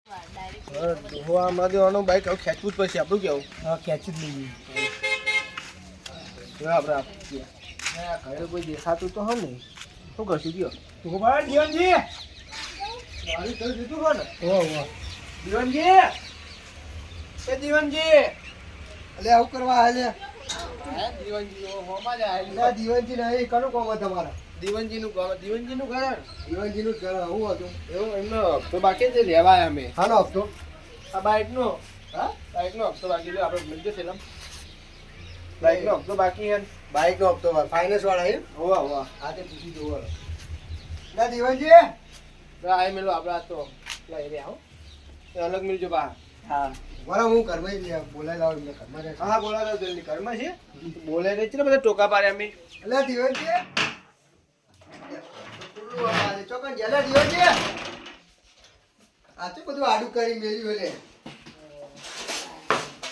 આમાં દેવાનું બાઈક હવે ખેંચવું જ પડશે આપણું કેવું. હા ખેંચી જ લઈએ. આપણે ઘરે કોઈ દેખાતું તો હે નહીં, શું કરશું કયો? તું ભાઈ જીવનજી મારી ઘર જતું હોય ને. ઓહો દીવનજી, એ દીવનજી, અલે આવું કરવા હાલે. દીવનજી હોમાં જાય. ના દીવનજી નહીં, કનું કોમ હતું તમારા? દીવનજીનું ઘર, દીવનજીનું ઘર. દીવનજીનું ઘર હું હતું? એવું એમનો હપ્તો બાકી છે લેવાય અમે. હાલો હપ્તો. આ બાઈકનો, હા બાઈકનો હપ્તો બાકી છે આપણે મળજો છે ને. બાઈકનો હપ્તો બાકી છે. બાઈકનો હપ્તો ફાઇનાન્સ વાળા એમ? હોવા હોવા. હા તે પૂછી જોવો. ના દીવનજી તો આ મેલો આપણે આ તો લઈ રહ્યા હો. એ અલગ મિલજો બહાર. હા બરાબર હું ઘરમાં જ બોલાવી લાવું એમને ઘરમાં જાય. હા બોલાવો જલ્દી ઘરમાં છે. બોલે નહીં છે ને બધા ટોકા પાડ્યા અમે. અલે દીવનજી ચોકન જેલા દીવનજી આ તો બધું આડું કરી મેલ્યું એટલે.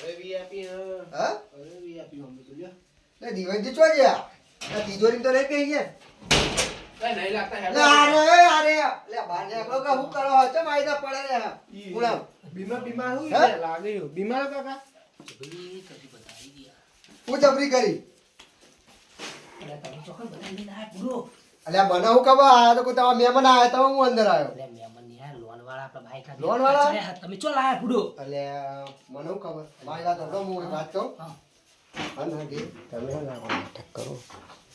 હવે વીઆઈપી હા હવે વીઆઈપી અમે તો લ્યો. લે દીવનજી ચો ગયા? આ તિજોરી તો લઈ ગઈ છે. કઈ નહીં લાગતા લે અરે લે બાર નીકળો કે હું કરો છો માયદા પડે રે ગુલામ બીમાર બીમાર હું હે? છે લાગ્યું બીમાર કાકા. હું જબરી કરી અલ્યા મને હું ખબર આ તો કોઈ તમારા મહેમાન આયા તો હું અંદર આવ્યો. લોન વાળા તમે ચો લાયા ફૂડો અલ્યા મને હું ખબર મારી વાત હમણાં હું એક વાત કહું. અનહદી તમે ના નાટક કરો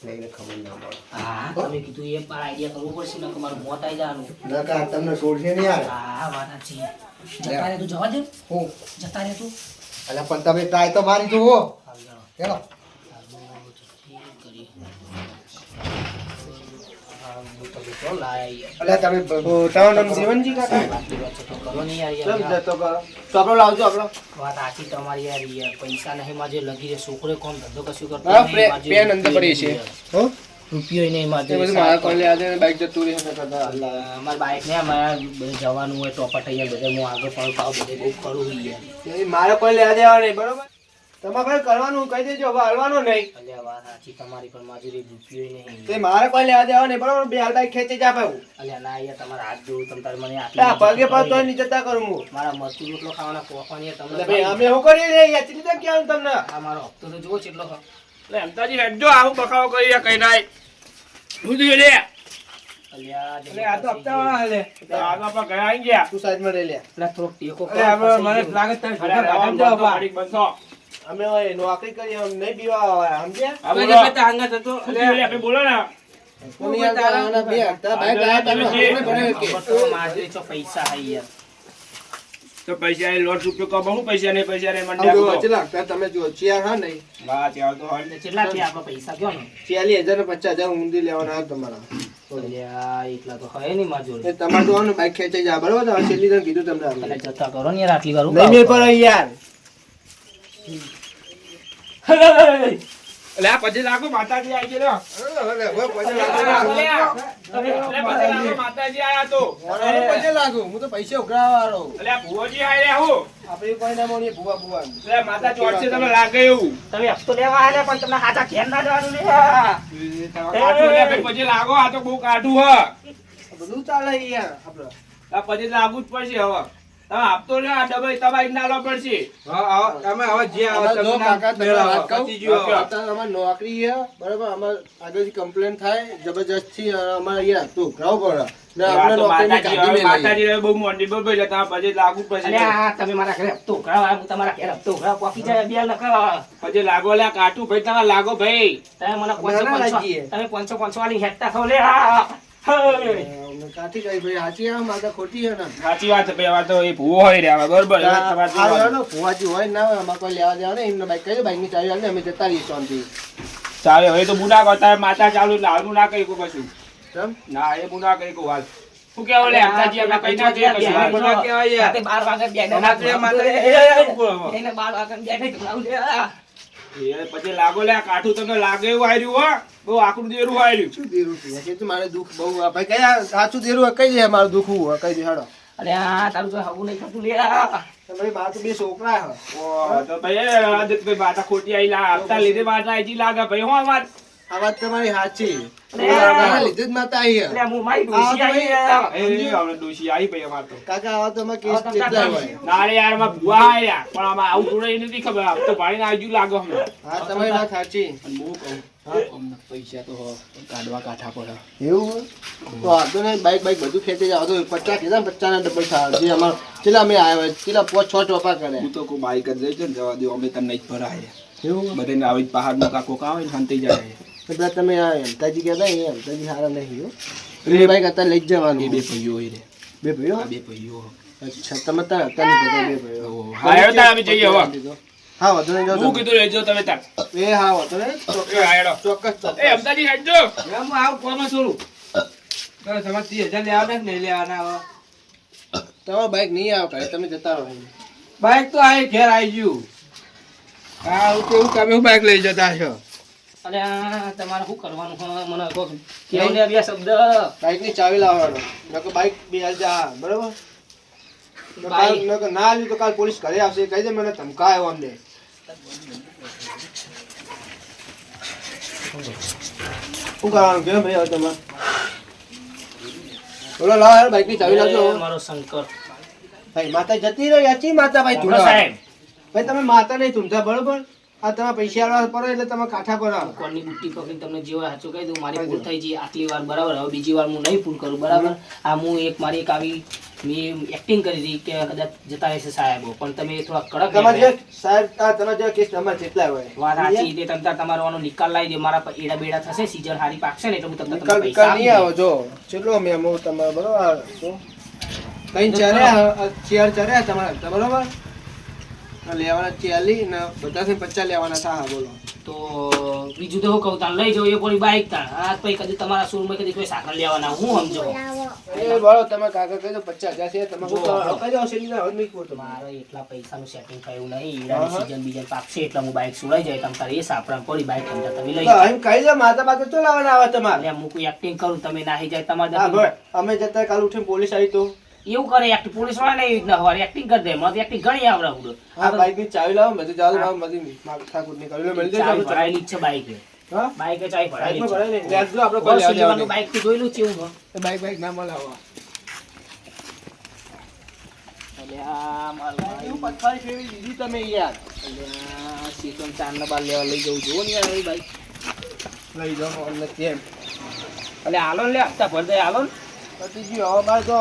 લઈને ખબર ના પડે. હા તમે કીધું એ પર આઈડિયા કરવો પડશે ને તમારું મોત આવી જવાનું. નકા તમને છોડશે નહીં યાર. હા વાત છે જતા રહે તું જવા દે હું જતા રહે તું અલ્યા પણ તમે ટ્રાય તો મારી જુઓ હેલો. અલ્યા તમે તારું નામ જીવનજી કાકા. કરો નહીં યાર કેમ યાર જતો કરો? તો આપણો લાવજો આપણો. વાત આખી તમારી યાર યાર પૈસા નહીં માજે લગી રે છોકરે કોણ ધંધો કશું કરતો હા, નહીં, માજે પેન અંદર પડી છે. હો? રૂપિયો નહીં માજે એ બધું મારા કોલ લે આજે બાઈક જતું રહે છે કાકા. અમારી બાઈક ને અમારે બધે જવાનું હોય ટોપટ અહીંયા બધે હું આગળ પણ પાવ બધે બહુ કરું યાર એ મારે કોઈ લેવા દેવા નહીં બરોબર. તમારે કઈ કરવાનું કહી દેજો હવે હલવાનું નહીં. અલ્યા વાત સાચી તમારી પણ માજુરી રૂપિયો નહીં તે મારે કોઈ લેવા દેવા નહીં બરોબર. બે હાલ બાઈક ખેંચી જા પાવું. અલ્યા ના યાર તમારા હાથ જોઉં તમ તારે મને આ પગે પર તો નહીં જતા કરું હું. મારા મરચું રોટલો ખાવાના પોખવાની એટલે તમને ભાઈ અમે શું કરીએ રે યાર ચિંતા કેમ તમને. આ મારો હપ્તો તો જુઓ કેટલો છે. એટલે એમતાજી હેડજો આવું બખાવો કરી કઈ નાય. શું થયું રે? અલ્યા અરે આ તો હપ્તાવાળા હાલે. આ તો આપણે ગયા આઈ ગયા. તું સાઈડમાં રહી લે. એટલે થોડોક ટેકો અરે આપણે મને લાગે તારે છોકરા ભાગમ જાવ બા. અમે હવે નોકરી કરી અમે નહીં પીવા આવ્યા સમજ્યા. આપણે જે પેતા હાંગા થતો અરે બોલો ને. કોની યાર તારા બે હપ્તા બાઈક લાયા તમે અમે ભણે કે. માજરી ચો પૈસા હઈ યાર તો પૈસા એ લોટ રૂપિયો કો બહુ પૈસા ને પૈસા રે મંડ્યા આવું કો. વચ્ચે લાગતા તમે જો ચિયાર હા નહીં. વાહ ત્યાં તો હોય. એટલે કેટલા થયા આપણા પૈસા કયો ને 40,000 ને 50,000 ઊંધી લેવાના હતા તમારા. અલ્યા એટલા તો હોય નહીં માજોરી એ તમારે તો આનું બાઈક ખેંચાઈ જાય બરોબર તો છેલ્લી તને કીધું તમને આપણે. એટલે જતા કરો ને યાર આટલી વાર નહીં મેળ પર યાર. એટલે આ પછી લાગો માતાજી આવી ગયો. માતાજી આયા તો. પૈસે લાગુ હું તો પૈસે ઉઘરાવા વાળો. એટલે આ ભુવાજી આયા હું. આપણે કોઈ ના મોની ભૂવા ભૂવા. એટલે માતા ચોટશે તમને લાગે એવું. તમે હપ્તો લેવા આયા પણ તમને હાચા ઘેર ના જવાનું લે કાઢું લે ભાઈ, પછી લાગો આ તો બહુ કાઢું હ. બધું ચાલે યાર આપણે. આ પછી લાગુ જ પડશે હવે. તમે આપતો લે આ ડબલ તમારે નાલો પડશે. અમે હવે જે આવે તમે કાકા તમે વાત કહું અત્યારે અમારે નોકરી છે બરાબર. અમારે આગળથી કમ્પ્લેન થાય જબરજસ્તી અમારે અહીંયા તો ઉઘરાવ પડે ને આપણે નોકરીની ગાડી મેં લઈએ. માતાજી બહુ મોટી બહુ ભાઈ તમે પછી લાગુ જ પડશે. અલ્યા તમે મારા ઘરે હપ્તો ઉઘરાવા હું તમારા ઘરે હપ્તો ઉઘરાવા પોકી જાય બે લખા પછી લાગો લે કાટું ભાઈ તમારે લાગો ભાઈ. તમે મને ના લાગીએ. તમે 500 વાળી હેડતા ખાવ લે અમને કાઠી કઈ ભાઈ સાચી આ માતા ખોટી છે ને. સાચી વાત છે ભાઈ. હવે તો એ ભૂવો હોય રે હવે બરોબર. હવે તમારે આ જોવાનું. રહ્યો ને ફુવાજી હોય ના હોય અમારે કોઈ લેવા દેવા નહીં. એમને બાઈક કહી બાઈકની ચાવી આલે અમે જતા રહીએ શાંતિ. ચાલે હવે તો બુના કરતા માતા ચાલુ એટલે હાલનું ના કહી કશું. કેમ? ના એ બુના કહી કહું હાલ. શું કેવું લે અંદાજી આપણે કઈ ના કહીએ કશું હાલ. બુના કહેવાય યાર. 12 વાગે બેઠા ના કહીએ માતા એને 12 વાગે બેઠા ખવડાવું લે એ પછી લાગો લે આ કાઠું તમને લાગે એવું આયર્યું હો. બહુ આકરું દેરું આયર્યું. શું દેરું પીએ છે? મારે દુઃખ બહુ આ ભાઈ કયા સાચું દેરું કઈ દે મારું દુઃખ હું કઈ દે હાડો. અરે આ તારું તો હવું નહીં થતું લે ભાઈ મારે તો બે છોકરા છે. ઓહ, તો ભાઈ આદિત્યભાઈ માતા ખોટી આઈ લા આપતા લીધે માતા આઈ લાગે ભાઈ હો વાત. આ વાત તમારી સાચી. અરે, આના લીધે જ માતા આવી છે. એટલે હું મારી ડોશી આ આવી ભાઈ, છે. એ આપણે ડોશી આવી ભાઈ અમાર તો કાકા આવા તો અમારે કેસ આવા તો કેટલા કાકા હોય. ના રે યાર માં ભૂવા આયા પણ આમાં આવું થોડે એ નથી ખબર આમ તો ભાઈને આજુ લાગો હમણાં હા તમારી વાત સાચી. અને હું કહું અમને પૈસા તો કાઢવા કાઠા પડે. એવું હોય? તો વાંધો નહીં, બાઈક બધું ખેંચી જાવ તો 50 કીધા ને 50 ના ડબલ થાય. જે અમાર કેટલા અમે આવ્યા હોય, કેટલા 5-6 ચોપા કરે. હું તો કોઈ બાઈક જ લઈ જઈને જવા દો અમે તને નહીં જ ભરાય એવું હોય? બધાને આવી પહાડનું કાકો કાવે ને શાંતિ જાય એટલે તમે આ હેમતાજી કહેતા એ હેમતાજી સારા નહીં હો. એ બાઈક અત્યારે લઈ જ જવાનું. એ બે ભાઈઓ હોય રે બે ભાઈઓ? આ બે ભાઈઓ અચ્છા તમે ત્યાં હતા નહીં કહેતા બે ભાઈઓ. ઓહો. હા હેડો તાર અમે જઈએ હવે હા વાંધો નહીં, જાઓ હું તમે. કીધું લેજો તમે તાર એ હા વાંધો નહીં, એ હા હેડો ચોક્કસ ચોક્કસ. એ અમદાજી હેડજો હું આવું કોમાં છોડું તમારે 30,000 લેવાના કે નહીં લેવાના હવે? તમારું બાઈક નહીં આવે કાંઈ, તમે જતા રહો. બાઈક તો આ ઘેર આવી ગયું. હા હું કેવું તમે બાઈક લઈ જતા છો? અને આ તમારે શું કરવાનું હોય મને કહો. કેવું ને બે શબ્દ બાઈકની ચાવી લાવવાનો. નકર બાઈક બે હાલ જા, બરોબર? તો કાલ બાઈક- નકર ના આવ્યું તો કાલ પોલીસ ઘરે આવશે. કહી દે મને ધમકાયો અમને. શું કરવાનું કેમ ભાઈ હવે તમારે? બોલો લાવો યાર, બાઈકની ચાવી લાવજો. એ મારો શંકર ભાઈ માતા જતી રહી, યાચી માતા ભાઈ શંકર થોડા. સાહેબ ભાઈ તમે માતા નહીં તુમતા, બરોબર? આ તમે પૈસા આલવા પડો એટલે તમે કાઠા પર આવો. કોની બુટ્ટી પકડીને તમને જે હોય સાચું કહી દઉં. મારી ભૂલ થઈ ગઈ આટલી વાર, બરાબર? હવે બીજી વાર હું નહીં ભૂલ કરું, બરાબર? આ હું મારી એક આવી મેં એક્ટિંગ કરી હતી કે કદાચ જતા રહેશે સાહેબો, પણ તમે થોડા કડક તમારે રહ્યા. જે સાહેબ તમારા જેવા કેસ તમારે જેટલા હોય. વાત સાચી તે તમતાર તમારો આનો નિકાલ લાવી દે. મારા એડા બેડા થશે, સીઝન હારી પાકશે ને એટલે હું તમને નિકાલ પૈસા બિકાલ નહીં આપી આવો જો. ચેટલો મેં હું તમારે બરોબર તો કઈ ચર્યા ચેર ચર્યા તમારા બરોબર? આ લેવાના 40 ને બધાથી 50 લેવાના થા. હા બોલો. તો બીજું તો હું કહું તાન લઈ જાઉં એ પડી બાઈક તાણ આ પછી કદી તમારા શોરૂમમાં કદી કોઈ સાકર લેવાના હું સમજો. એ બોલો તમે કાકા કહી દો 50,000 છે તમે શું કરો? કહી દો શેરીના હવે નહીં કહો મારે એટલા પૈસાનું સેટિંગ થયું નહીં. ઈરાની સીઝન બીજન પાકશે એટલે હું બાઈક સુડાઈ જાય તમ તારે એ સાપડા પડી બાઈક સમજા તમે લઈ જાઓ. એમ કહી દો માતા બાતા તો લાવવાના આવે તમારે. એટલે હું કોઈ એક્ટિંગ કરું તમે નાહી જાય તમારે હા જતું. ભાઈ અમે જતા કાલ ઉઠીને પોલીસ આવી તો એવું કરે એક્ટિંગ પોલીસ વાળા નહીં રીતના હોય એક્ટિંગ કરી દે. મને એક્ટિંગ ઘણી આવડે હું હા બાઈકની ચાવી લાવો બધું ચાલુ લાવો બધી ઠાકુર ની કરી લો મળી જાય ચાવી ભરાયેલી જ છે બાઈક હા બાઈકે ચાવી ભરાયેલી બાઈકમાં જ ભરાય ને લેજો આપણે છે. કોઈ લેવા દેવા બાઈક થી જોયેલું છે એવું નહીં. બાઈક ના મળે આવા. એટલે આ મારું એવું પથારી ફેરવી દીધી તમે યાર. સીઝન 4 ના બાર લેવા લઈ જવું જોવો ને યાર એ બાઈક. લઈ જાઓ અમને કેમ એટલે હાલો ને લે હપ્તા ભર દે હાલો ને. પતિજી હવે અમારે તો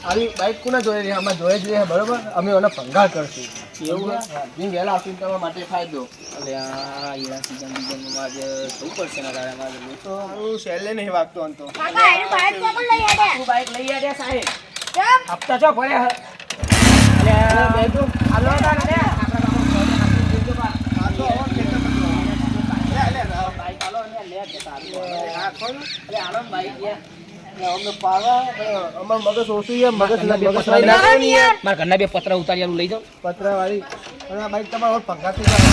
આવી બાઈક કોના જોડે રહી અમારે જોડે જોઈએ બરોબર અમે એનો ભંગાર કરશું એવું હે? જીન વહેલા આપીને તમારા માટે ફાયદો એટલે આ હીરા સીઝન બીજનમાં આજે થવું પડશે ને તારે મારે હું તો હું સેલે નહીં વાગતો આમ તો કાકા એનું બાઈક કોણ લઈ આડે તું બાઈક લઈ આવ્યા સાહેબ કેમ હપ્તા ચો ભર્યા હે? એટલે હાલો તાર લે આપણા ગામમાં જોજો બા. બાઈક હાલો ને લે કે તારું હા કોણ એટલે હાલો ને બાઈક લે. અમને પાવા અમાર મગજ ઓછું છે મગજ ના મગજ પતરા લઈ નાખો ને યાર મારા ઘરના બે પતરા ઉતારી આલું લઈ જાઉં. પતરા વાળી અને આ બાઈક તમારો ભંગાર થઈ જાય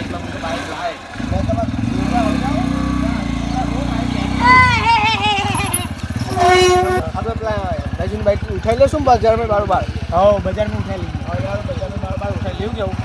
એટલા મને બાઈક લાવે. આપણે પેલા દાજીની બાઈક ઉઠાઈ લેશું બજારમાં બારોબાર હા બજારમાં ઉઠાઈ લઈએ બજારમાં બારોબાર ઉઠાઈ લેવું કેવું